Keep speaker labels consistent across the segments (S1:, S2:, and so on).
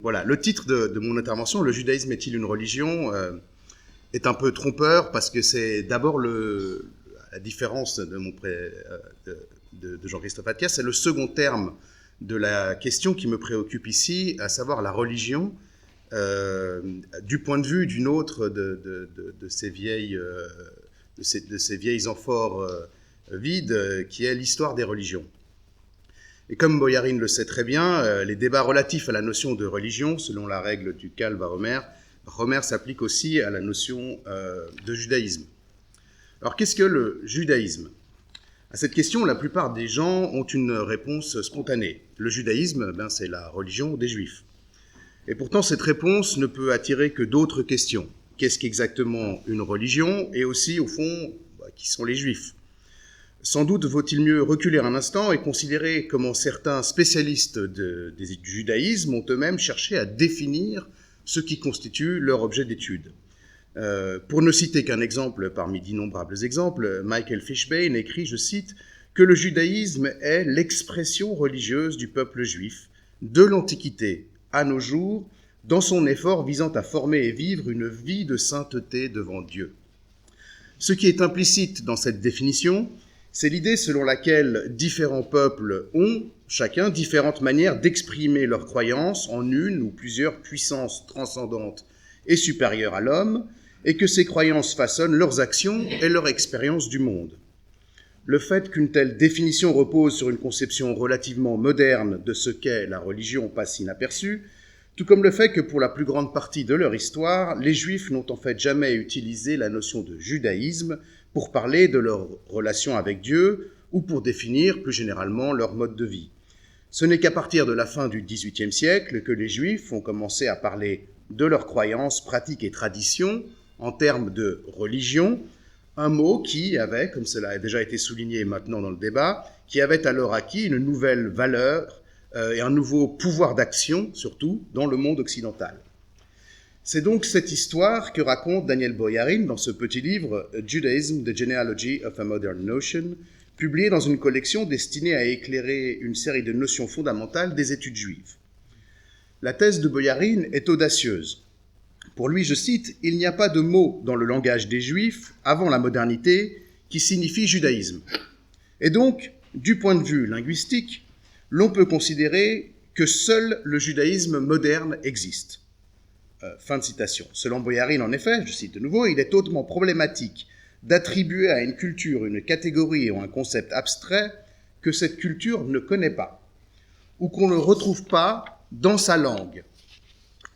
S1: Voilà, le titre de mon intervention, « Le judaïsme est-il une religion ?» est un peu trompeur parce que c'est d'abord la différence de Jean-Christophe Attias, c'est le second terme de la question qui me préoccupe ici, à savoir la religion, du point de vue d'une autre de ces vieilles amphores vides, qui est l'histoire des religions. Et comme Boyarin le sait très bien, les débats relatifs à la notion de religion, selon la règle du Calva Romer s'applique aussi à la notion de judaïsme. Alors qu'est-ce que le judaïsme ? À cette question, la plupart des gens ont une réponse spontanée. Le judaïsme, c'est la religion des Juifs. Et pourtant, cette réponse ne peut attirer que d'autres questions. Qu'est-ce qu'exactement une religion ? Et aussi, au fond, qui sont les Juifs ? Sans doute vaut-il mieux reculer un instant et considérer comment certains spécialistes du judaïsme ont eux-mêmes cherché à définir ce qui constitue leur objet d'étude. Pour ne citer qu'un exemple parmi d'innombrables exemples, Michael Fishbein écrit, je cite, « que le judaïsme est l'expression religieuse du peuple juif de l'Antiquité à nos jours, dans son effort visant à former et vivre une vie de sainteté devant Dieu. » Ce qui est implicite dans cette définition, c'est l'idée selon laquelle différents peuples ont, chacun, différentes manières d'exprimer leurs croyances en une ou plusieurs puissances transcendantes et supérieures à l'homme, et que ces croyances façonnent leurs actions et leur expérience du monde. Le fait qu'une telle définition repose sur une conception relativement moderne de ce qu'est la religion passe inaperçu, tout comme le fait que pour la plus grande partie de leur histoire, les Juifs n'ont en fait jamais utilisé la notion de judaïsme pour parler de leur relation avec Dieu ou pour définir plus généralement leur mode de vie. Ce n'est qu'à partir de la fin du XVIIIe siècle que les Juifs ont commencé à parler de leurs croyances, pratiques et traditions en termes de religion, un mot qui avait, comme cela a déjà été souligné maintenant dans le débat, qui avait alors acquis une nouvelle valeur et un nouveau pouvoir d'action, surtout dans le monde occidental. C'est donc cette histoire que raconte Daniel Boyarin dans ce petit livre « Judaism, the Genealogy of a Modern Notion », publié dans une collection destinée à éclairer une série de notions fondamentales des études juives. La thèse de Boyarin est audacieuse. Pour lui, je cite, « Il n'y a pas de mot dans le langage des Juifs, avant la modernité, qui signifie judaïsme. Et donc, du point de vue linguistique, l'on peut considérer que seul le judaïsme moderne existe. » Fin de citation. Selon Boyarin, en effet, je cite de nouveau, il est hautement problématique d'attribuer à une culture une catégorie ou un concept abstrait que cette culture ne connaît pas, ou qu'on ne retrouve pas dans sa langue.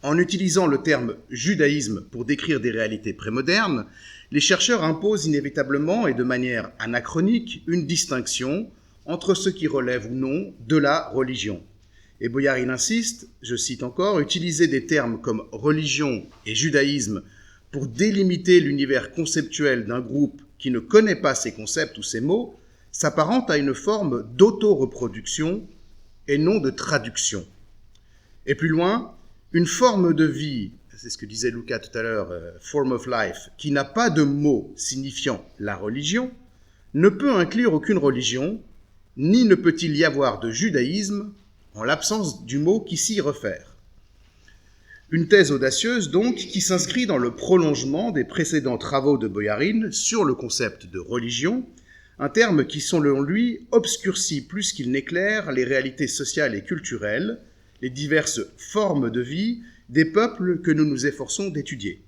S1: En utilisant le terme judaïsme pour décrire des réalités prémodernes, les chercheurs imposent inévitablement et de manière anachronique une distinction entre ce qui relève ou non de la religion. Et Boyarin insiste, je cite encore, « Utiliser des termes comme religion et judaïsme pour délimiter l'univers conceptuel d'un groupe qui ne connaît pas ces concepts ou ces mots s'apparente à une forme d'auto-reproduction et non de traduction. » Et plus loin, une forme de vie, c'est ce que disait Luca tout à l'heure, form of life, qui n'a pas de mot signifiant la religion, ne peut inclure aucune religion, ni ne peut-il y avoir de judaïsme en l'absence du mot qui s'y réfère. Une thèse audacieuse, donc, qui s'inscrit dans le prolongement des précédents travaux de Boyarin sur le concept de religion, un terme qui, selon lui, obscurcit plus qu'il n'éclaire les réalités sociales et culturelles, les diverses formes de vie des peuples que nous nous efforçons d'étudier.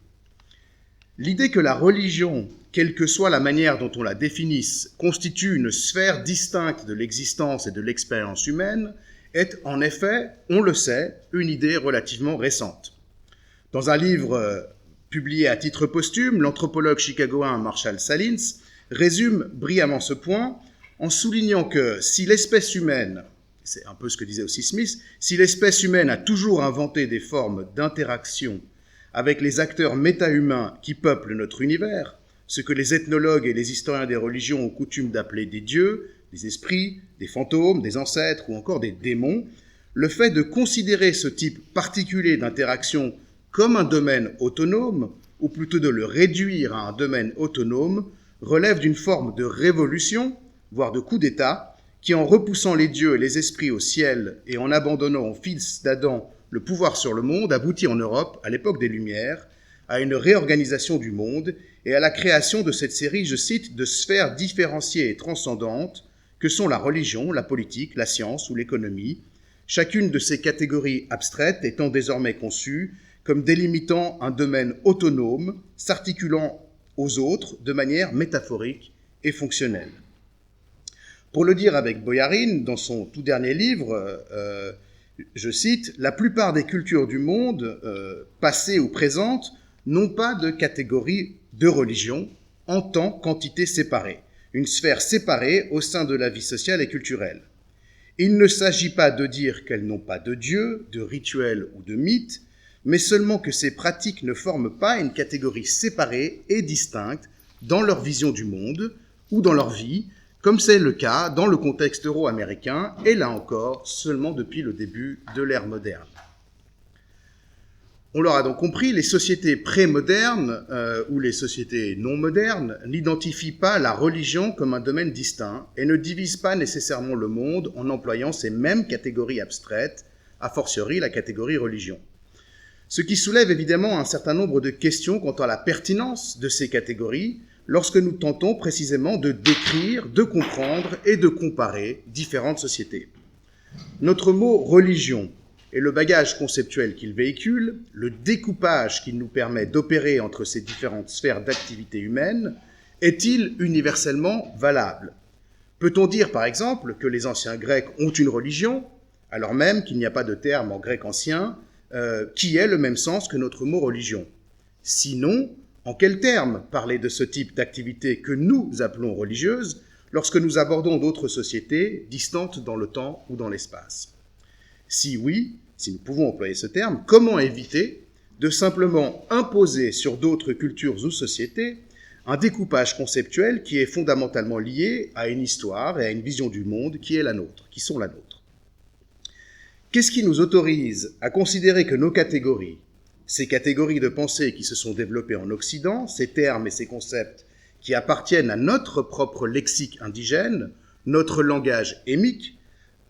S1: L'idée que la religion, quelle que soit la manière dont on la définisse, constitue une sphère distincte de l'existence et de l'expérience humaine, est en effet, on le sait, une idée relativement récente. Dans un livre publié à titre posthume, l'anthropologue chicagoen Marshall Salins résume brillamment ce point en soulignant que si l'espèce humaine, c'est un peu ce que disait aussi Smith, si l'espèce humaine a toujours inventé des formes d'interaction avec les acteurs méta-humains qui peuplent notre univers, ce que les ethnologues et les historiens des religions ont coutume d'appeler des dieux, des esprits, des fantômes, des ancêtres ou encore des démons, le fait de considérer ce type particulier d'interaction comme un domaine autonome, ou plutôt de le réduire à un domaine autonome, relève d'une forme de révolution, voire de coup d'État, qui en repoussant les dieux et les esprits au ciel et en abandonnant aux fils d'Adam le pouvoir sur le monde aboutit en Europe, à l'époque des Lumières, à une réorganisation du monde et à la création de cette série, je cite, de sphères différenciées et transcendantes que sont la religion, la politique, la science ou l'économie, chacune de ces catégories abstraites étant désormais conçue comme délimitant un domaine autonome, s'articulant aux autres de manière métaphorique et fonctionnelle. Pour le dire avec Boyarin, dans son tout dernier livre, je cite, « La plupart des cultures du monde, passées ou présentes, n'ont pas de catégorie de religion en tant qu'entité séparée, une sphère séparée au sein de la vie sociale et culturelle. Il ne s'agit pas de dire qu'elles n'ont pas de Dieu, de rituel ou de mythe, mais seulement que ces pratiques ne forment pas une catégorie séparée et distincte dans leur vision du monde ou dans leur vie, comme c'est le cas dans le contexte euro-américain, et là encore, seulement depuis le début de l'ère moderne. » On l'aura donc compris, les sociétés pré-modernes ou les sociétés non modernes n'identifient pas la religion comme un domaine distinct et ne divisent pas nécessairement le monde en employant ces mêmes catégories abstraites, a fortiori la catégorie religion. Ce qui soulève évidemment un certain nombre de questions quant à la pertinence de ces catégories lorsque nous tentons précisément de décrire, de comprendre et de comparer différentes sociétés. Notre mot « religion » et le bagage conceptuel qu'il véhicule, le découpage qu'il nous permet d'opérer entre ces différentes sphères d'activité humaine, est-il universellement valable ? Peut-on dire, par exemple, que les anciens Grecs ont une religion, alors même qu'il n'y a pas de terme en grec ancien qui ait le même sens que notre mot « religion » ? Sinon, en quels termes parler de ce type d'activité que nous appelons religieuse lorsque nous abordons d'autres sociétés distantes dans le temps ou dans l'espace ? Si oui, si nous pouvons employer ce terme, comment éviter de simplement imposer sur d'autres cultures ou sociétés un découpage conceptuel qui est fondamentalement lié à une histoire et à une vision du monde qui est la nôtre, qui sont la nôtre ? Qu'est-ce qui nous autorise à considérer que nos catégories, ces catégories de pensée qui se sont développées en Occident, ces termes et ces concepts qui appartiennent à notre propre lexique indigène, notre langage émique,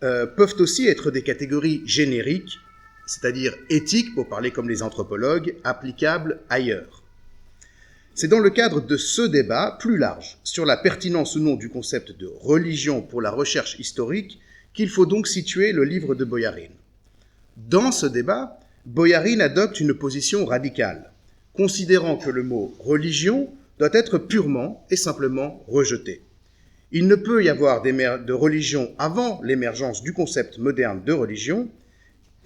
S1: peuvent aussi être des catégories génériques, c'est-à-dire éthiques, pour parler comme les anthropologues, applicables ailleurs. C'est dans le cadre de ce débat plus large sur la pertinence ou non du concept de religion pour la recherche historique qu'il faut donc situer le livre de Boyarin. Dans ce débat, Boyarin adopte une position radicale, considérant que le mot « religion » doit être purement et simplement rejeté. Il ne peut y avoir de religion avant l'émergence du concept moderne de religion,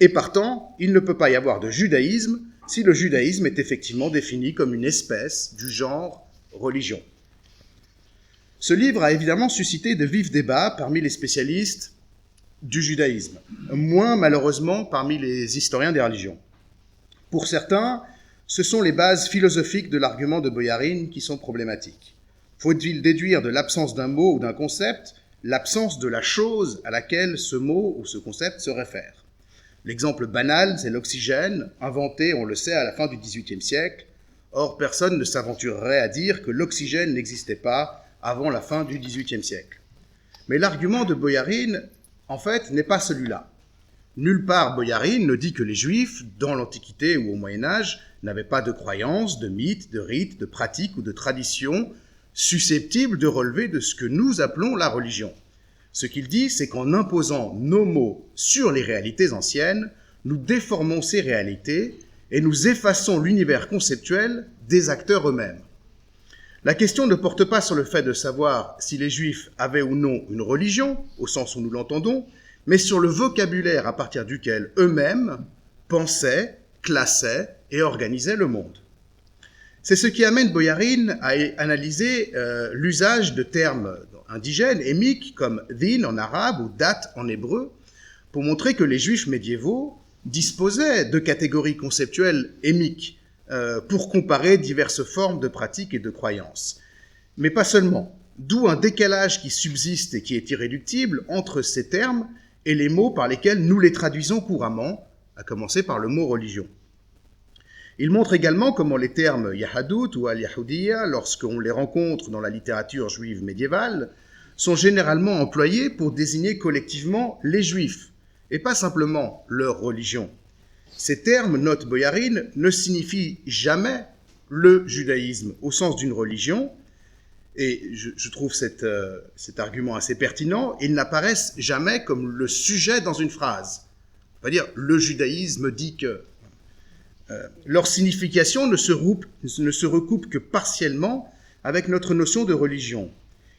S1: et partant, il ne peut pas y avoir de judaïsme si le judaïsme est effectivement défini comme une espèce du genre religion. Ce livre a évidemment suscité de vifs débats parmi les spécialistes du judaïsme, moins malheureusement parmi les historiens des religions. Pour certains, ce sont les bases philosophiques de l'argument de Boyarin qui sont problématiques. Faut-il déduire de l'absence d'un mot ou d'un concept l'absence de la chose à laquelle ce mot ou ce concept se réfère ? L'exemple banal, c'est l'oxygène, inventé, on le sait, à la fin du XVIIIe siècle. Or, personne ne s'aventurerait à dire que l'oxygène n'existait pas avant la fin du XVIIIe siècle. Mais l'argument de Boyarin, en fait, n'est pas celui-là. Nulle part Boyarin ne dit que les Juifs, dans l'Antiquité ou au Moyen-Âge, n'avaient pas de croyances, de mythes, de rites, de pratiques ou de traditions susceptibles de relever de ce que nous appelons la religion. Ce qu'il dit, c'est qu'en imposant nos mots sur les réalités anciennes, nous déformons ces réalités et nous effaçons l'univers conceptuel des acteurs eux-mêmes. La question ne porte pas sur le fait de savoir si les Juifs avaient ou non une religion, au sens où nous l'entendons, mais sur le vocabulaire à partir duquel eux-mêmes pensaient, classaient et organisaient le monde. C'est ce qui amène Boyarin à analyser l'usage de termes indigènes, émiques, comme din en arabe ou dat en hébreu, pour montrer que les Juifs médiévaux disposaient de catégories conceptuelles émiques pour comparer diverses formes de pratiques et de croyances. Mais pas seulement, d'où un décalage qui subsiste et qui est irréductible entre ces termes et les mots par lesquels nous les traduisons couramment, à commencer par le mot « religion ». Il montre également comment les termes « yahadout » ou « al-yahoudiya », lorsqu'on les rencontre dans la littérature juive médiévale, sont généralement employés pour désigner collectivement les Juifs, et pas simplement leur religion. Ces termes, note Boyarin, ne signifient jamais le judaïsme au sens d'une religion, et je trouve cet argument assez pertinent. Ils n'apparaissent jamais comme le sujet dans une phrase. C'est-à-dire, le judaïsme dit que... leur signification ne se recoupe que partiellement avec notre notion de religion.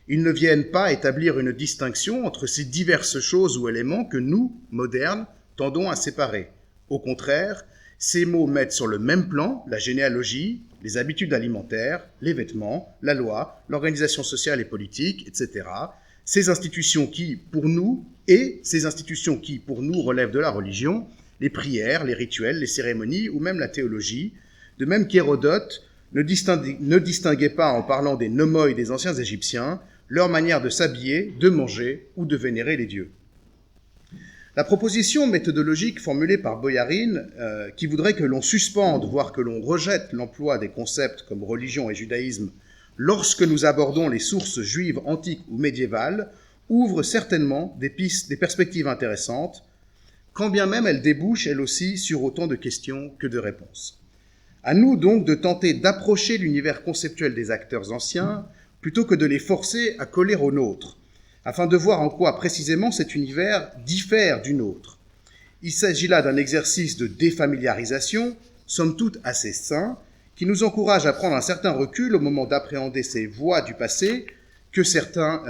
S1: Ils ne viennent pas établir une distinction entre ces diverses choses ou éléments que nous, modernes, tendons à séparer. Au contraire, ces mots mettent sur le même plan la généalogie, les habitudes alimentaires, les vêtements, la loi, l'organisation sociale et politique, etc. Ces institutions qui, pour nous, relèvent de la religion, les prières, les rituels, les cérémonies ou même la théologie, de même qu'Hérodote ne distinguait pas, en parlant des nomoi des anciens Égyptiens, leur manière de s'habiller, de manger ou de vénérer les dieux. La proposition méthodologique formulée par Boyarin, qui voudrait que l'on suspende, voire que l'on rejette l'emploi des concepts comme religion et judaïsme lorsque nous abordons les sources juives antiques ou médiévales, ouvre certainement des perspectives intéressantes, quand bien même elle débouche, elle aussi, sur autant de questions que de réponses. À nous donc de tenter d'approcher l'univers conceptuel des acteurs anciens, plutôt que de les forcer à coller au nôtre, afin de voir en quoi précisément cet univers diffère du nôtre. Il s'agit là d'un exercice de défamiliarisation, somme toute assez sain, qui nous encourage à prendre un certain recul au moment d'appréhender ces voies du passé que certains,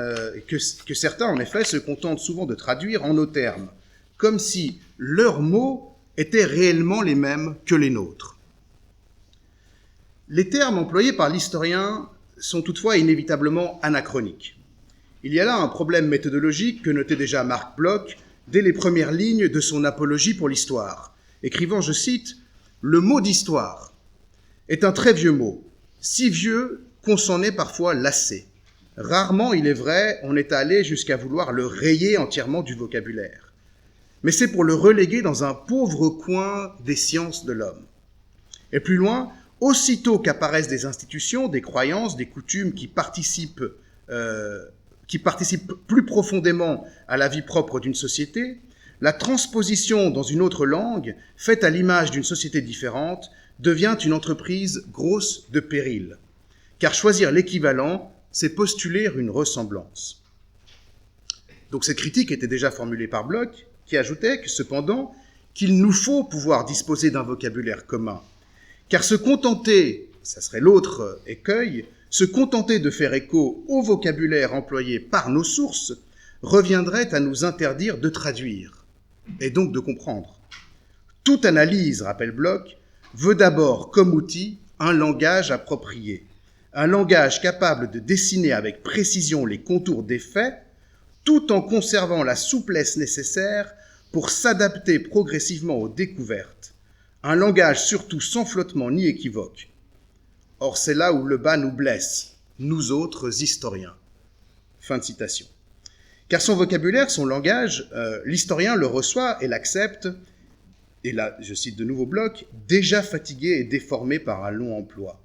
S1: en effet, se contentent souvent de traduire en nos termes, comme si leurs mots étaient réellement les mêmes que les nôtres. Les termes employés par l'historien sont toutefois inévitablement anachroniques. Il y a là un problème méthodologique que notait déjà Marc Bloch dès les premières lignes de son apologie pour l'histoire, écrivant, je cite, « Le mot d'histoire est un très vieux mot, si vieux qu'on s'en est parfois lassé. Rarement, il est vrai, on est allé jusqu'à vouloir le rayer entièrement du vocabulaire. Mais c'est pour le reléguer dans un pauvre coin des sciences de l'homme. Et plus loin, aussitôt qu'apparaissent des institutions, des croyances, des coutumes qui participent plus profondément à la vie propre d'une société, la transposition dans une autre langue, faite à l'image d'une société différente, devient une entreprise grosse de péril. Car choisir l'équivalent, c'est postuler une ressemblance. Donc cette critique était déjà formulée par Bloch, qui ajoutait que cependant, qu'il nous faut pouvoir disposer d'un vocabulaire commun. Car se contenter, ça serait l'autre écueil, se contenter de faire écho au vocabulaire employé par nos sources reviendrait à nous interdire de traduire, et donc de comprendre. Toute analyse, rappelle Bloch, veut d'abord comme outil un langage approprié, un langage capable de dessiner avec précision les contours des faits, tout en conservant la souplesse nécessaire pour s'adapter progressivement aux découvertes, un langage surtout sans flottement ni équivoque. Or, c'est là où le bas nous blesse, nous autres historiens. » Fin de citation. Car son vocabulaire, son langage, l'historien le reçoit et l'accepte, et là, je cite de nouveau Bloch, déjà fatigué et déformé par un long emploi.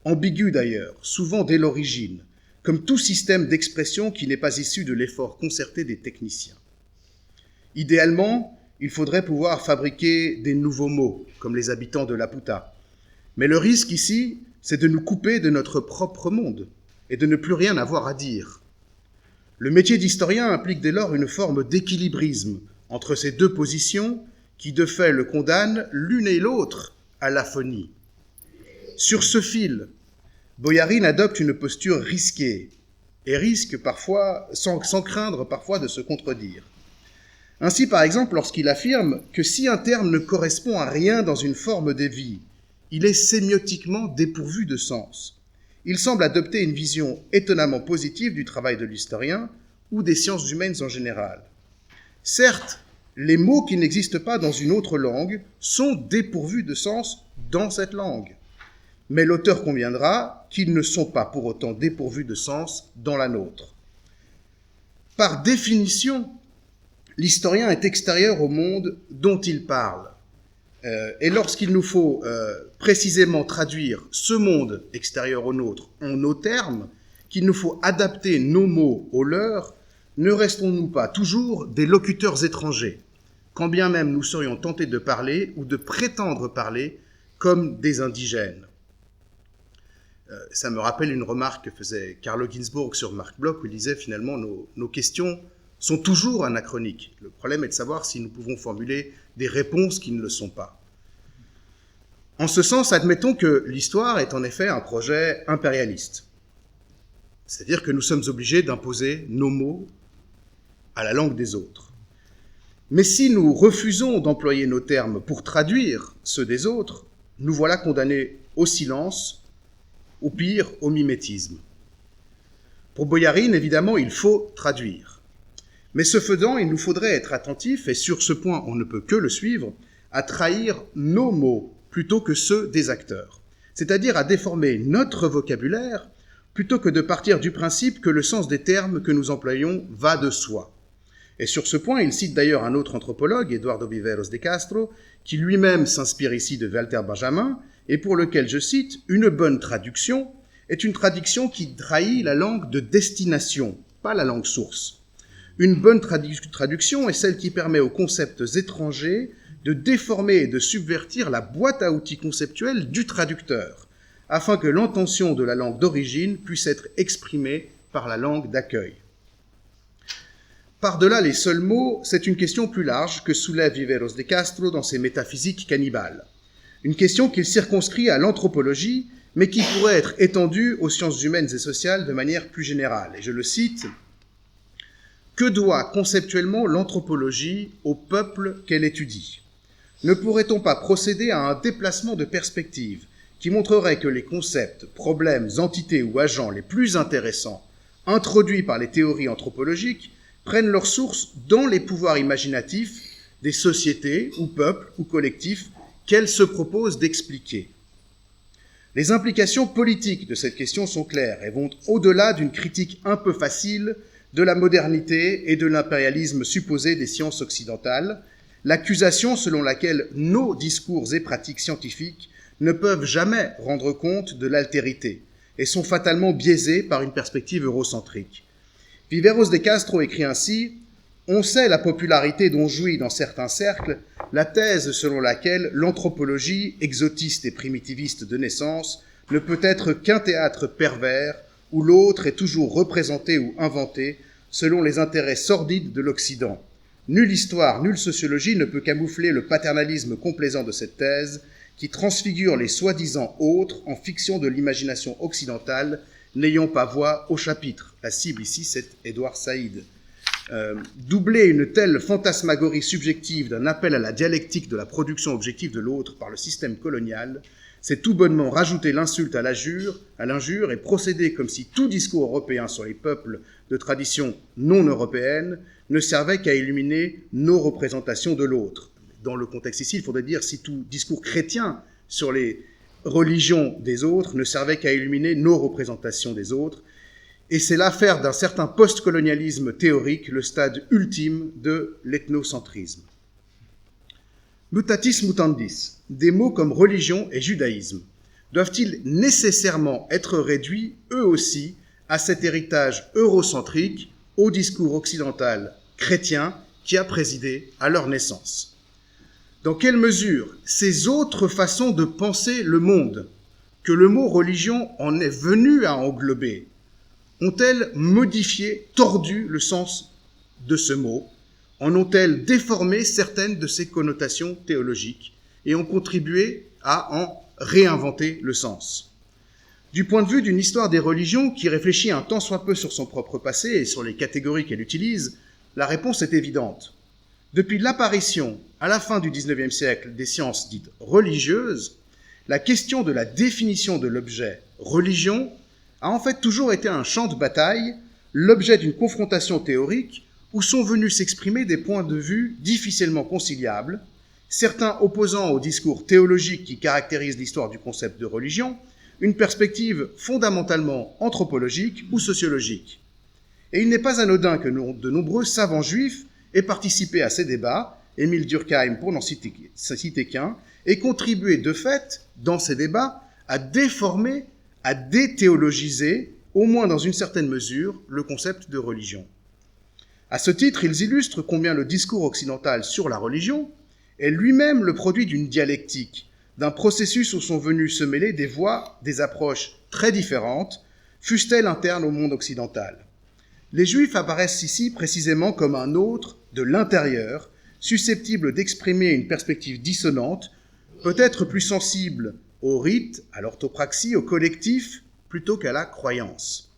S1: Ambigu d'ailleurs, souvent dès l'origine, comme tout système d'expression qui n'est pas issu de l'effort concerté des techniciens. Idéalement, il faudrait pouvoir fabriquer des nouveaux mots, comme les habitants de Laputa. Mais le risque ici, c'est de nous couper de notre propre monde et de ne plus rien avoir à dire. Le métier d'historien implique dès lors une forme d'équilibrisme entre ces deux positions qui de fait le condamnent l'une et l'autre à l'aphonie. Sur ce fil, Boyarin adopte une posture risquée et risque parfois, sans craindre parfois de se contredire. Ainsi, par exemple, lorsqu'il affirme que si un terme ne correspond à rien dans une forme de vie, il est sémiotiquement dépourvu de sens. Il semble adopter une vision étonnamment positive du travail de l'historien ou des sciences humaines en général. Certes, les mots qui n'existent pas dans une autre langue sont dépourvus de sens dans cette langue. Mais l'auteur conviendra qu'ils ne sont pas pour autant dépourvus de sens dans la nôtre. Par définition, l'historien est extérieur au monde dont il parle. Et lorsqu'il nous faut précisément traduire ce monde extérieur au nôtre en nos termes, qu'il nous faut adapter nos mots aux leurs, ne restons-nous pas toujours des locuteurs étrangers, quand bien même nous serions tentés de parler ou de prétendre parler comme des indigènes. Ça me rappelle une remarque que faisait Carlo Ginzburg sur Marc Bloch, où il disait finalement nos questions sont toujours anachroniques. Le problème est de savoir si nous pouvons formuler des réponses qui ne le sont pas. En ce sens, admettons que l'histoire est en effet un projet impérialiste. C'est-à-dire que nous sommes obligés d'imposer nos mots à la langue des autres. Mais si nous refusons d'employer nos termes pour traduire ceux des autres, nous voilà condamnés au silence, au pire, au mimétisme. Pour Boyarin, évidemment, il faut traduire. Mais ce faisant, il nous faudrait être attentifs, et sur ce point, on ne peut que le suivre, à trahir nos mots plutôt que ceux des acteurs. C'est-à-dire à déformer notre vocabulaire plutôt que de partir du principe que le sens des termes que nous employons va de soi. Et sur ce point, il cite d'ailleurs un autre anthropologue, Eduardo Viveros de Castro, qui lui-même s'inspire ici de Walter Benjamin, et pour lequel, je cite, « Une bonne traduction est une traduction qui trahit la langue de destination, pas la langue source. Une bonne traduction est celle qui permet aux concepts étrangers de déformer et de subvertir la boîte à outils conceptuelle du traducteur, afin que l'intention de la langue d'origine puisse être exprimée par la langue d'accueil. » Par-delà les seuls mots, c'est une question plus large que soulève Viveros de Castro dans ses métaphysiques cannibales. Une question qu'il circonscrit à l'anthropologie, mais qui pourrait être étendue aux sciences humaines et sociales de manière plus générale. Et je le cite, « Que doit conceptuellement l'anthropologie au peuple qu'elle étudie ? Ne pourrait-on pas procéder à un déplacement de perspective qui montrerait que les concepts, problèmes, entités ou agents les plus intéressants introduits par les théories anthropologiques prennent leur source dans les pouvoirs imaginatifs des sociétés ou peuples ou collectifs qu'elle se propose d'expliquer. Les implications politiques de cette question sont claires et vont au-delà d'une critique un peu facile de la modernité et de l'impérialisme supposé des sciences occidentales, l'accusation selon laquelle nos discours et pratiques scientifiques ne peuvent jamais rendre compte de l'altérité et sont fatalement biaisés par une perspective eurocentrique. Viveros de Castro écrit ainsi « On sait la popularité dont jouit dans certains cercles la thèse selon laquelle l'anthropologie, exotiste et primitiviste de naissance, ne peut être qu'un théâtre pervers où l'autre est toujours représenté ou inventé selon les intérêts sordides de l'Occident. Nulle histoire, nulle sociologie ne peut camoufler le paternalisme complaisant de cette thèse qui transfigure les soi-disant autres en fiction de l'imagination occidentale n'ayant pas voix au chapitre. » La cible ici, c'est Édouard Saïd. Doubler une telle fantasmagorie subjective d'un appel à la dialectique de la production objective de l'autre par le système colonial, c'est tout bonnement rajouter l'insulte à l'injure et procéder comme si tout discours européen sur les peuples de tradition non européenne ne servait qu'à illuminer nos représentations de l'autre. Dans le contexte ici, il faudrait dire si tout discours chrétien sur les religions des autres ne servait qu'à illuminer nos représentations des autres. Et c'est l'affaire d'un certain post-colonialisme théorique, le stade ultime de l'ethnocentrisme. Mutatis mutandis, des mots comme religion et judaïsme, doivent-ils nécessairement être réduits, eux aussi, à cet héritage eurocentrique, au discours occidental chrétien qui a présidé à leur naissance ? Dans quelle mesure ces autres façons de penser le monde, que le mot religion en est venu à englober, ont-elles modifié, tordu le sens de ce mot? En ont-elles déformé certaines de ses connotations théologiques et ont contribué à en réinventer le sens? Du point de vue d'une histoire des religions qui réfléchit un tant soit peu sur son propre passé et sur les catégories qu'elle utilise, la réponse est évidente. Depuis l'apparition, à la fin du XIXe siècle, des sciences dites religieuses, la question de la définition de l'objet religion a en fait toujours été un champ de bataille, l'objet d'une confrontation théorique où sont venus s'exprimer des points de vue difficilement conciliables, certains opposant au discours théologique qui caractérise l'histoire du concept de religion, une perspective fondamentalement anthropologique ou sociologique. Et il n'est pas anodin que de nombreux savants juifs aient participé à ces débats, Émile Durkheim pour n'en citer qu'un, et contribué de fait, dans ces débats, à déformer, à déthéologiser, au moins dans une certaine mesure, le concept de religion. À ce titre, ils illustrent combien le discours occidental sur la religion est lui-même le produit d'une dialectique, d'un processus où sont venues se mêler des voies, des approches très différentes, fussent-elles internes au monde occidental. Les Juifs apparaissent ici précisément comme un autre de l'intérieur, susceptible d'exprimer une perspective dissonante, peut-être plus sensible au rite, à l'orthopraxie, au collectif, plutôt qu'à la croyance.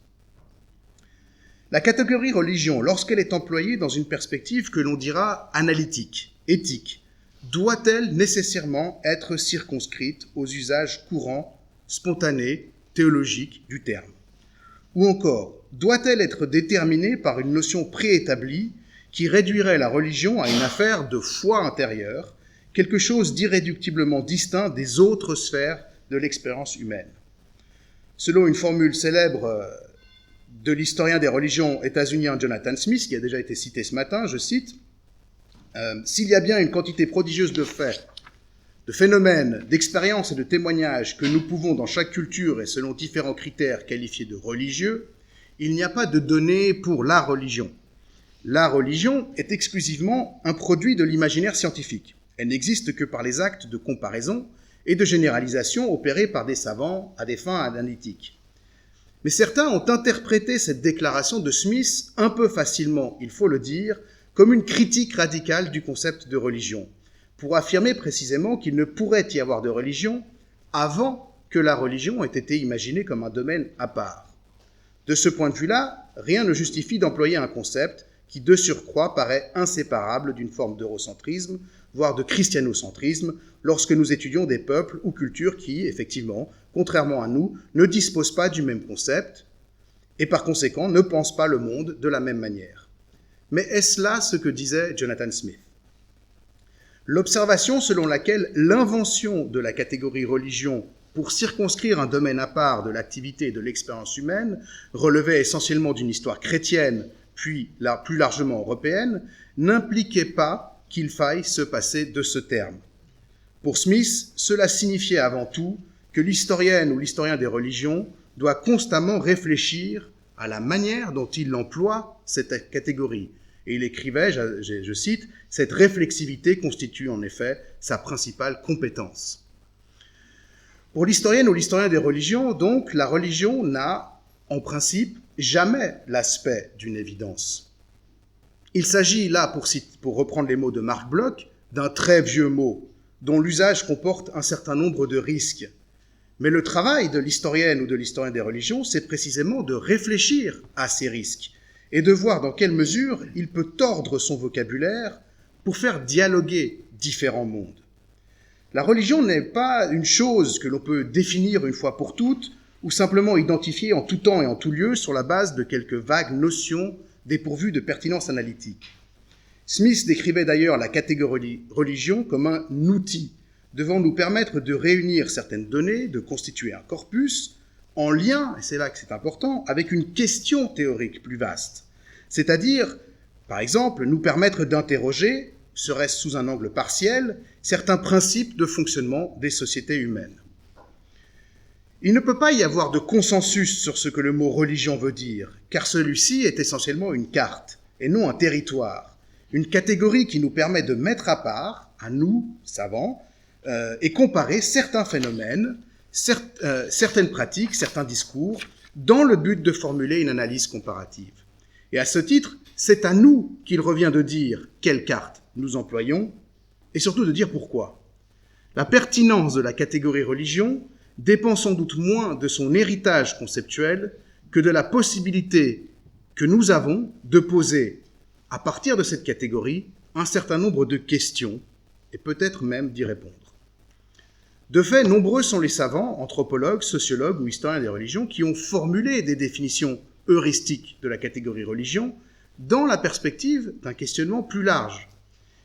S1: La catégorie religion, lorsqu'elle est employée dans une perspective que l'on dira analytique, éthique, doit-elle nécessairement être circonscrite aux usages courants, spontanés, théologiques du terme? Ou encore, doit-elle être déterminée par une notion préétablie qui réduirait la religion à une affaire de foi intérieure, quelque chose d'irréductiblement distinct des autres sphères de l'expérience humaine? Selon une formule célèbre de l'historien des religions états-unien Jonathan Smith, qui a déjà été cité ce matin, je cite, « S'il y a bien une quantité prodigieuse de faits, de phénomènes, d'expériences et de témoignages que nous pouvons dans chaque culture et selon différents critères qualifier de religieux, il n'y a pas de données pour la religion. La religion est exclusivement un produit de l'imaginaire scientifique. Elle n'existe que par les actes de comparaison et de généralisation opérés par des savants à des fins analytiques. » Mais certains ont interprété cette déclaration de Smith un peu facilement, il faut le dire, comme une critique radicale du concept de religion, pour affirmer précisément qu'il ne pourrait y avoir de religion avant que la religion ait été imaginée comme un domaine à part. De ce point de vue-là, rien ne justifie d'employer un concept qui, de surcroît, paraît inséparable d'une forme d'eurocentrisme, voire de christianocentrisme, lorsque nous étudions des peuples ou cultures qui, effectivement, contrairement à nous, ne disposent pas du même concept et par conséquent ne pensent pas le monde de la même manière. Mais est-ce là ce que disait Jonathan Smith? L'observation selon laquelle l'invention de la catégorie religion pour circonscrire un domaine à part de l'activité et de l'expérience humaine relevait essentiellement d'une histoire chrétienne, puis plus largement européenne, n'impliquait pas qu'il faille se passer de ce terme. Pour Smith, cela signifiait avant tout que l'historienne ou l'historien des religions doit constamment réfléchir à la manière dont il emploie cette catégorie. Et il écrivait, je cite, « Cette réflexivité constitue en effet sa principale compétence. » Pour l'historienne ou l'historien des religions, donc, la religion n'a, en principe, jamais l'aspect d'une évidence. Il s'agit là, pour reprendre les mots de Marc Bloch, d'un très vieux mot, dont l'usage comporte un certain nombre de risques. Mais le travail de l'historienne ou de l'historien des religions, c'est précisément de réfléchir à ces risques et de voir dans quelle mesure il peut tordre son vocabulaire pour faire dialoguer différents mondes. La religion n'est pas une chose que l'on peut définir une fois pour toutes ou simplement identifier en tout temps et en tout lieu sur la base de quelques vagues notions dépourvues de pertinence analytique. Smith décrivait d'ailleurs la catégorie religion comme un outil devant nous permettre de réunir certaines données, de constituer un corpus, en lien, et c'est là que c'est important, avec une question théorique plus vaste. C'est-à-dire, par exemple, nous permettre d'interroger, serait-ce sous un angle partiel, certains principes de fonctionnement des sociétés humaines. Il ne peut pas y avoir de consensus sur ce que le mot religion veut dire, car celui-ci est essentiellement une carte, et non un territoire, une catégorie qui nous permet de mettre à part, à nous, savants, et comparer certains phénomènes, certaines pratiques, certains discours, dans le but de formuler une analyse comparative. Et à ce titre, c'est à nous qu'il revient de dire quelle carte nous employons, et surtout de dire pourquoi. La pertinence de la catégorie religion dépend sans doute moins de son héritage conceptuel que de la possibilité que nous avons de poser, à partir de cette catégorie, un certain nombre de questions, et peut-être même d'y répondre. De fait, nombreux sont les savants, anthropologues, sociologues ou historiens des religions qui ont formulé des définitions heuristiques de la catégorie religion dans la perspective d'un questionnement plus large.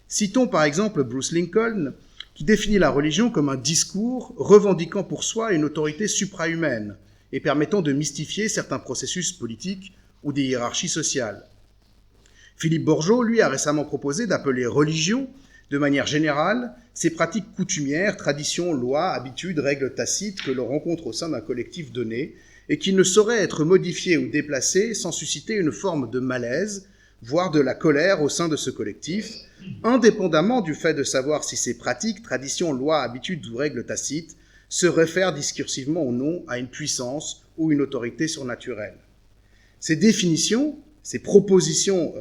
S1: Citons par exemple Bruce Lincoln, qui définit la religion comme un discours revendiquant pour soi une autorité suprahumaine et permettant de mystifier certains processus politiques ou des hiérarchies sociales. Philippe Bourgeot, lui, a récemment proposé d'appeler religion, de manière générale, ces pratiques coutumières, traditions, lois, habitudes, règles tacites que l'on rencontre au sein d'un collectif donné et qui ne sauraient être modifiées ou déplacées sans susciter une forme de malaise, voire de la colère au sein de ce collectif, indépendamment du fait de savoir si ces pratiques, traditions, lois, habitudes ou règles tacites se réfèrent discursivement ou non à une puissance ou une autorité surnaturelle. Ces définitions, ces propositions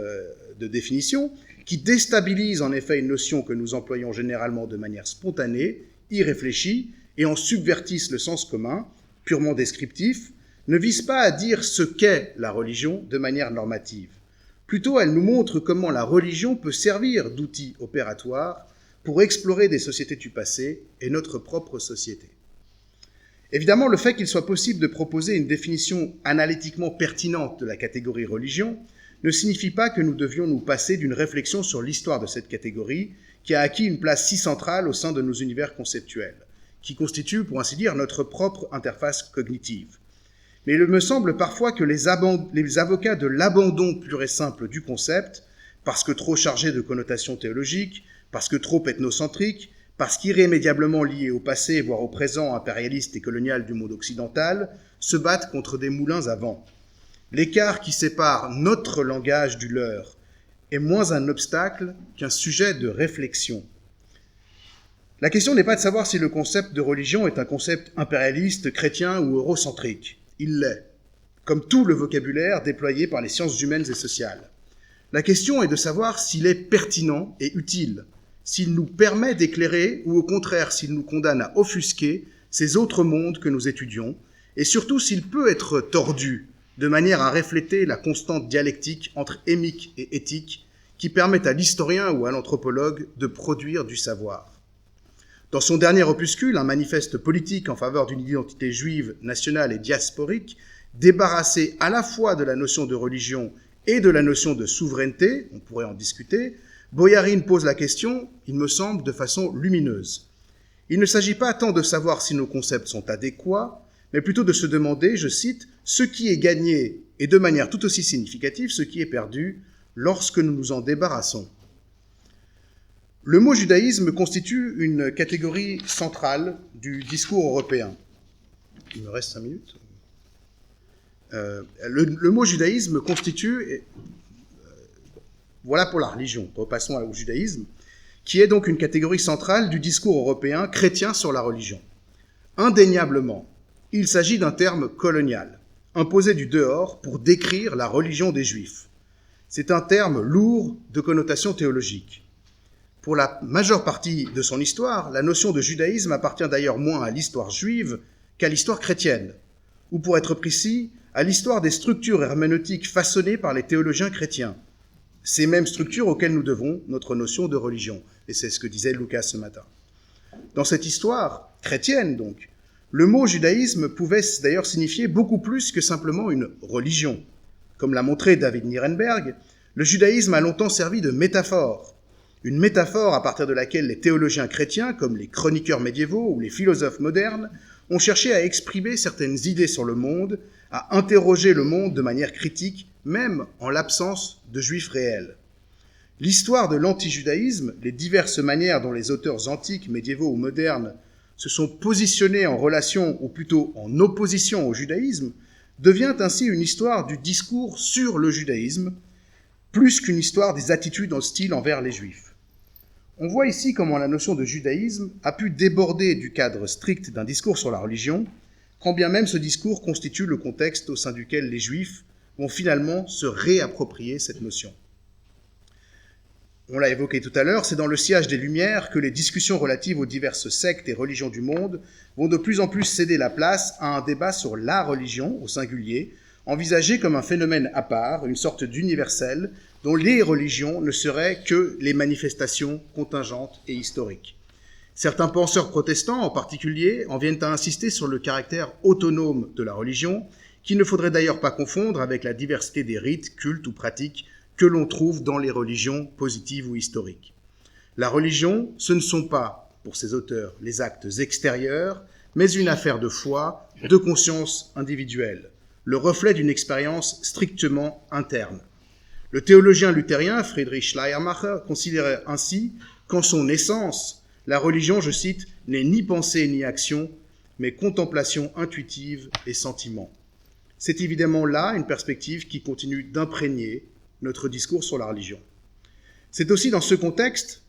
S1: de définition, qui déstabilisent en effet une notion que nous employons généralement de manière spontanée, irréfléchie, et en subvertissent le sens commun, purement descriptif, ne visent pas à dire ce qu'est la religion de manière normative. Plutôt, elles nous montrent comment la religion peut servir d'outil opératoire pour explorer des sociétés du passé et notre propre société. Évidemment, le fait qu'il soit possible de proposer une définition analytiquement pertinente de la catégorie religion ne signifie pas que nous devions nous passer d'une réflexion sur l'histoire de cette catégorie qui a acquis une place si centrale au sein de nos univers conceptuels, qui constitue, pour ainsi dire, notre propre interface cognitive. Mais il me semble parfois que les avocats de l'abandon pur et simple du concept, parce que trop chargé de connotations théologiques, parce que trop ethnocentrique, parce qu'irrémédiablement lié au passé, voire au présent impérialiste et colonial du monde occidental, se battent contre des moulins à vent. L'écart qui sépare notre langage du leur est moins un obstacle qu'un sujet de réflexion. La question n'est pas de savoir si le concept de religion est un concept impérialiste, chrétien ou eurocentrique. Il l'est, comme tout le vocabulaire déployé par les sciences humaines et sociales. La question est de savoir s'il est pertinent et utile, s'il nous permet d'éclairer ou au contraire s'il nous condamne à offusquer ces autres mondes que nous étudions, et surtout s'il peut être tordu de manière à refléter la constante dialectique entre émique et éthique qui permet à l'historien ou à l'anthropologue de produire du savoir. Dans son dernier opuscule, un manifeste politique en faveur d'une identité juive, nationale et diasporique, débarrassé à la fois de la notion de religion et de la notion de souveraineté, on pourrait en discuter, Boyarin pose la question, il me semble, de façon lumineuse. Il ne s'agit pas tant de savoir si nos concepts sont adéquats, mais plutôt de se demander, je cite, « ce qui est gagné et de manière tout aussi significative ce qui est perdu lorsque nous nous en débarrassons ». Le mot judaïsme constitue une catégorie centrale du discours européen. Il me reste 5 minutes. Le mot judaïsme constitue, voilà pour la religion, repassons au judaïsme, qui est donc une catégorie centrale du discours européen chrétien sur la religion. Indéniablement, il s'agit d'un terme colonial, imposé du dehors pour décrire la religion des Juifs. C'est un terme lourd de connotations théologiques. Pour la majeure partie de son histoire, la notion de judaïsme appartient d'ailleurs moins à l'histoire juive qu'à l'histoire chrétienne, ou pour être précis, à l'histoire des structures herméneutiques façonnées par les théologiens chrétiens, ces mêmes structures auxquelles nous devons notre notion de religion. Et c'est ce que disait Lucas ce matin. Dans cette histoire chrétienne, donc, le mot judaïsme pouvait d'ailleurs signifier beaucoup plus que simplement une religion. Comme l'a montré David Nirenberg, le judaïsme a longtemps servi de métaphore. Une métaphore à partir de laquelle les théologiens chrétiens, comme les chroniqueurs médiévaux ou les philosophes modernes, ont cherché à exprimer certaines idées sur le monde, à interroger le monde de manière critique, même en l'absence de juifs réels. L'histoire de l'anti-judaïsme, les diverses manières dont les auteurs antiques, médiévaux ou modernes se sont positionnés en relation, ou plutôt en opposition au judaïsme, devient ainsi une histoire du discours sur le judaïsme, plus qu'une histoire des attitudes hostiles envers les juifs. On voit ici comment la notion de judaïsme a pu déborder du cadre strict d'un discours sur la religion, quand bien même ce discours constitue le contexte au sein duquel les juifs vont finalement se réapproprier cette notion. On l'a évoqué tout à l'heure, c'est dans le sillage des Lumières que les discussions relatives aux diverses sectes et religions du monde vont de plus en plus céder la place à un débat sur la religion, au singulier, envisagé comme un phénomène à part, une sorte d'universel, dont les religions ne seraient que les manifestations contingentes et historiques. Certains penseurs protestants, en particulier, en viennent à insister sur le caractère autonome de la religion, qu'il ne faudrait d'ailleurs pas confondre avec la diversité des rites, cultes ou pratiques que l'on trouve dans les religions positives ou historiques. La religion, ce ne sont pas, pour ces auteurs, les actes extérieurs, mais une affaire de foi, de conscience individuelle, le reflet d'une expérience strictement interne. Le théologien luthérien Friedrich Schleiermacher considérait ainsi qu'en son essence, la religion, je cite, « n'est ni pensée ni action, mais contemplation intuitive et sentiment ». C'est évidemment là une perspective qui continue d'imprégner notre discours sur la religion. C'est aussi dans ce contexte,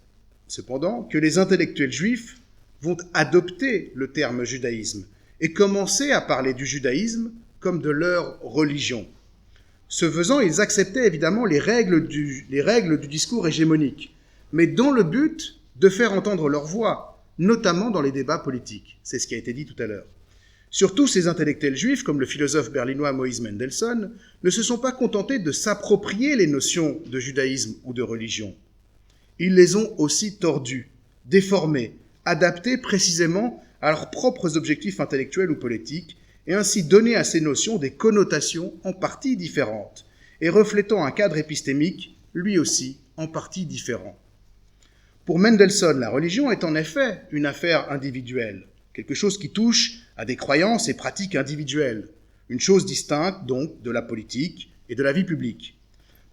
S1: cependant, que les intellectuels juifs vont adopter le terme judaïsme et commencer à parler du judaïsme comme de leur religion. Ce faisant, ils acceptaient évidemment les règles du discours hégémonique, mais dans le but de faire entendre leur voix, notamment dans les débats politiques. C'est ce qui a été dit tout à l'heure. Surtout, ces intellectuels juifs, comme le philosophe berlinois Moïse Mendelssohn, ne se sont pas contentés de s'approprier les notions de judaïsme ou de religion. Ils les ont aussi tordues, déformées, adaptées précisément à leurs propres objectifs intellectuels ou politiques, et ainsi donné à ces notions des connotations en partie différentes, et reflétant un cadre épistémique, lui aussi, en partie différent. Pour Mendelssohn, la religion est en effet une affaire individuelle, quelque chose qui touche à des croyances et pratiques individuelles, une chose distincte donc de la politique et de la vie publique.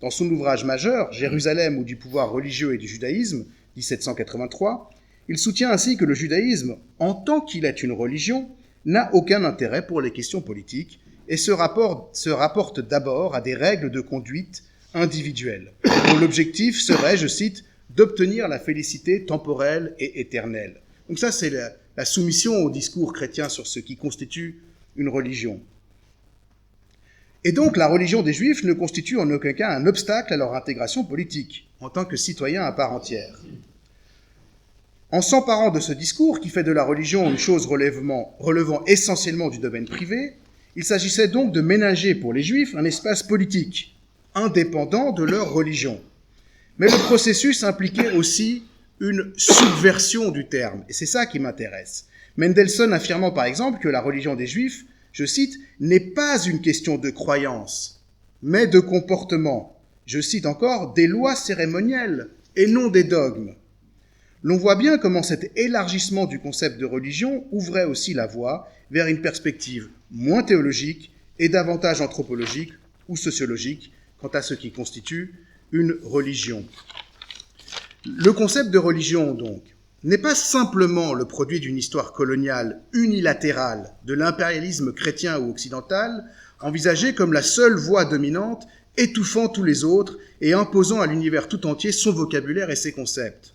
S1: Dans son ouvrage majeur, Jérusalem ou du pouvoir religieux et du judaïsme, 1783, il soutient ainsi que le judaïsme, en tant qu'il est une religion, n'a aucun intérêt pour les questions politiques et se rapporte d'abord à des règles de conduite individuelles, dont l'objectif serait, je cite, d'obtenir la félicité temporelle et éternelle. Donc ça, c'est la soumission au discours chrétien sur ce qui constitue une religion. Et donc, la religion des Juifs ne constitue en aucun cas un obstacle à leur intégration politique, en tant que citoyens à part entière. En s'emparant de ce discours qui fait de la religion une chose relevant essentiellement du domaine privé, il s'agissait donc de ménager pour les Juifs un espace politique, indépendant de leur religion. Mais le processus impliquait aussi une subversion du terme, et c'est ça qui m'intéresse. Mendelssohn affirmant par exemple que la religion des Juifs, je cite, « n'est pas une question de croyance, mais de comportement ». Je cite encore, « des lois cérémonielles et non des dogmes ». L'on voit bien comment cet élargissement du concept de religion ouvrait aussi la voie vers une perspective moins théologique et davantage anthropologique ou sociologique quant à ce qui constitue une religion. Le concept de religion, donc, n'est pas simplement le produit d'une histoire coloniale unilatérale de l'impérialisme chrétien ou occidental, envisagé comme la seule voie dominante, étouffant tous les autres et imposant à l'univers tout entier son vocabulaire et ses concepts.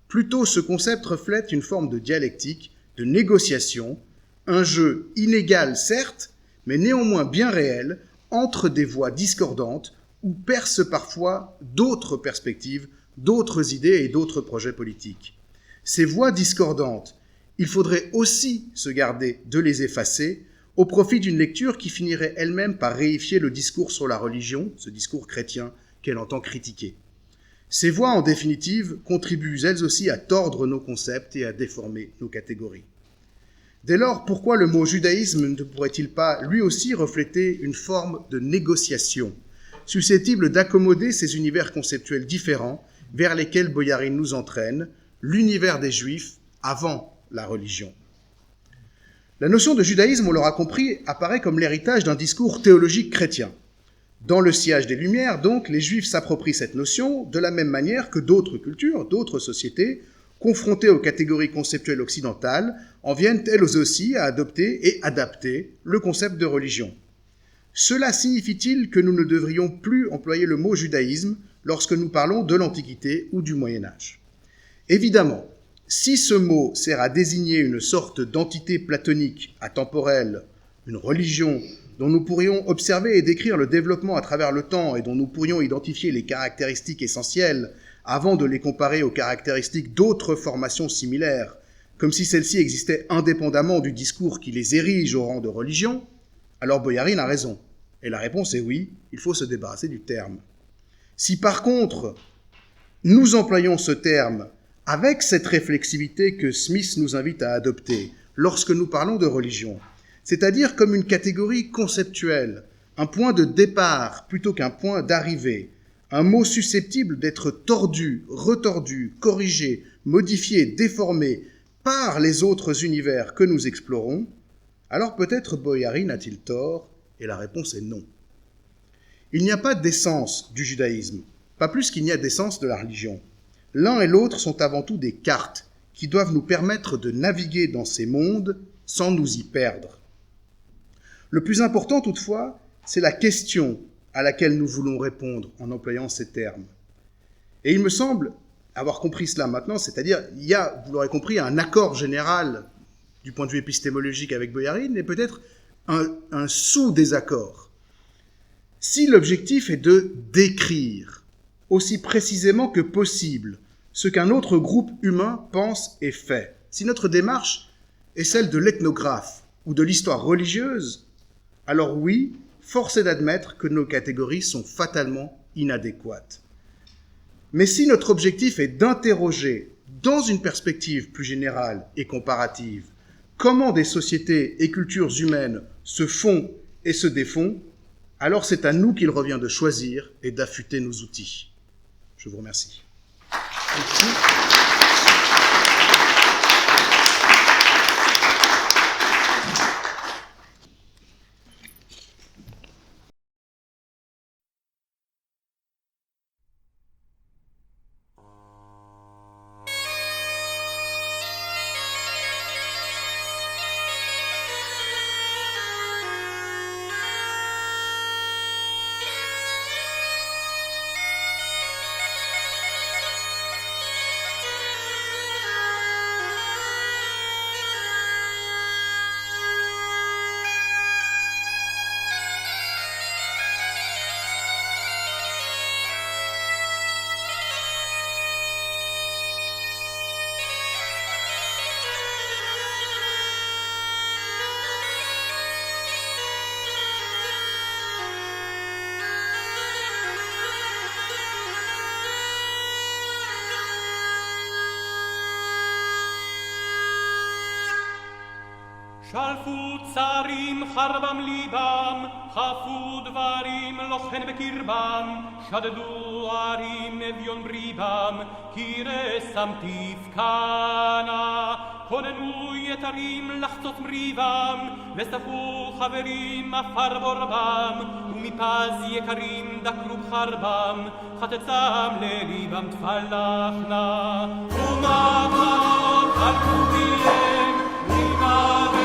S1: Plutôt, ce concept reflète une forme de dialectique, de négociation, un jeu inégal certes, mais néanmoins bien réel, entre des voix discordantes où percent parfois d'autres perspectives, d'autres idées et d'autres projets politiques. Ces voix discordantes, il faudrait aussi se garder de les effacer au profit d'une lecture qui finirait elle-même par réifier le discours sur la religion, ce discours chrétien qu'elle entend critiquer. Ces voix, en définitive, contribuent elles aussi à tordre nos concepts et à déformer nos catégories. Dès lors, pourquoi le mot judaïsme ne pourrait-il pas, lui aussi, refléter une forme de négociation, susceptible d'accommoder ces univers conceptuels différents vers lesquels Boyarin nous entraîne, l'univers des Juifs avant la religion. La notion de judaïsme, on l'aura compris, apparaît comme l'héritage d'un discours théologique chrétien. Dans le sillage des Lumières, donc, les Juifs s'approprient cette notion de la même manière que d'autres cultures, d'autres sociétés, confrontées aux catégories conceptuelles occidentales, en viennent elles aussi à adopter et adapter le concept de religion. Cela signifie-t-il que nous ne devrions plus employer le mot judaïsme lorsque nous parlons de l'Antiquité ou du Moyen-Âge ? Évidemment, si ce mot sert à désigner une sorte d'entité platonique, atemporelle, une religion, dont nous pourrions observer et décrire le développement à travers le temps et dont nous pourrions identifier les caractéristiques essentielles avant de les comparer aux caractéristiques d'autres formations similaires, comme si celles-ci existaient indépendamment du discours qui les érige au rang de religion, alors Boyarin a raison. Et la réponse est oui, il faut se débarrasser du terme. Si par contre, nous employons ce terme avec cette réflexivité que Smith nous invite à adopter lorsque nous parlons de religion, c'est-à-dire comme une catégorie conceptuelle, un point de départ plutôt qu'un point d'arrivée, un mot susceptible d'être tordu, retordu, corrigé, modifié, déformé par les autres univers que nous explorons, alors peut-être Boyarin a-t-il tort, et la réponse est non. Il n'y a pas d'essence du judaïsme, pas plus qu'il n'y a d'essence de la religion. L'un et l'autre sont avant tout des cartes qui doivent nous permettre de naviguer dans ces mondes sans nous y perdre. Le plus important toutefois, c'est la question à laquelle nous voulons répondre en employant ces termes. Et il me semble avoir compris cela maintenant, c'est-à-dire, il y a, vous l'aurez compris, un accord général du point de vue épistémologique avec Boyarin, et peut-être un sous-désaccord. Si l'objectif est de décrire aussi précisément que possible ce qu'un autre groupe humain pense et fait, si notre démarche est celle de l'ethnographe ou de l'histoire religieuse, alors oui, force est d'admettre que nos catégories sont fatalement inadéquates. Mais si notre objectif est d'interroger, dans une perspective plus générale et comparative, comment des sociétés et cultures humaines se font et se défont, alors c'est à nous qu'il revient de choisir et d'affûter nos outils. Je vous remercie. Merci.
S2: שלפו צערים חרבם ליבם, חפו דברים לא חן בקרבם, שדדו ערים אביון בריבם, כי רסם תפקנה. כוננו יתרים לחצות מריבם, וספו חברים עפר בורבם, ומפז יקרים דקרו בחרבם, חצצם לליבם תפלחנה. ומבעות חלקו פיהם, מלמד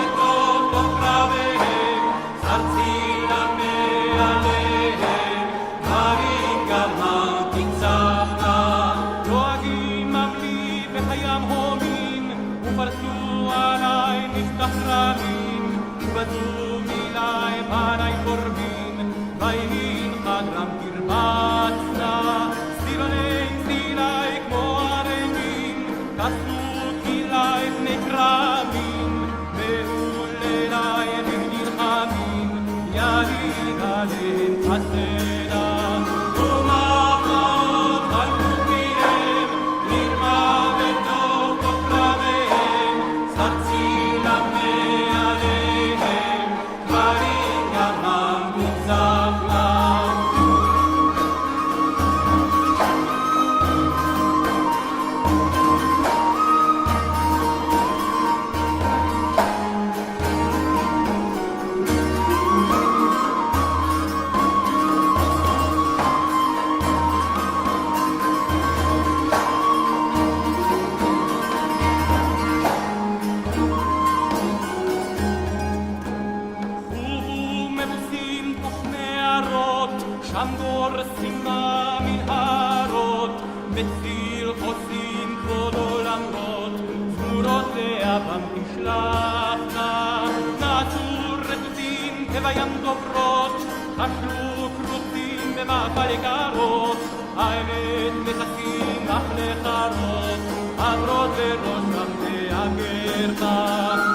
S2: וים דוברות, חשלו כרוצים במעפל יקרות, האמת מכסים אך לחרות, עברות וראשם תאגרת.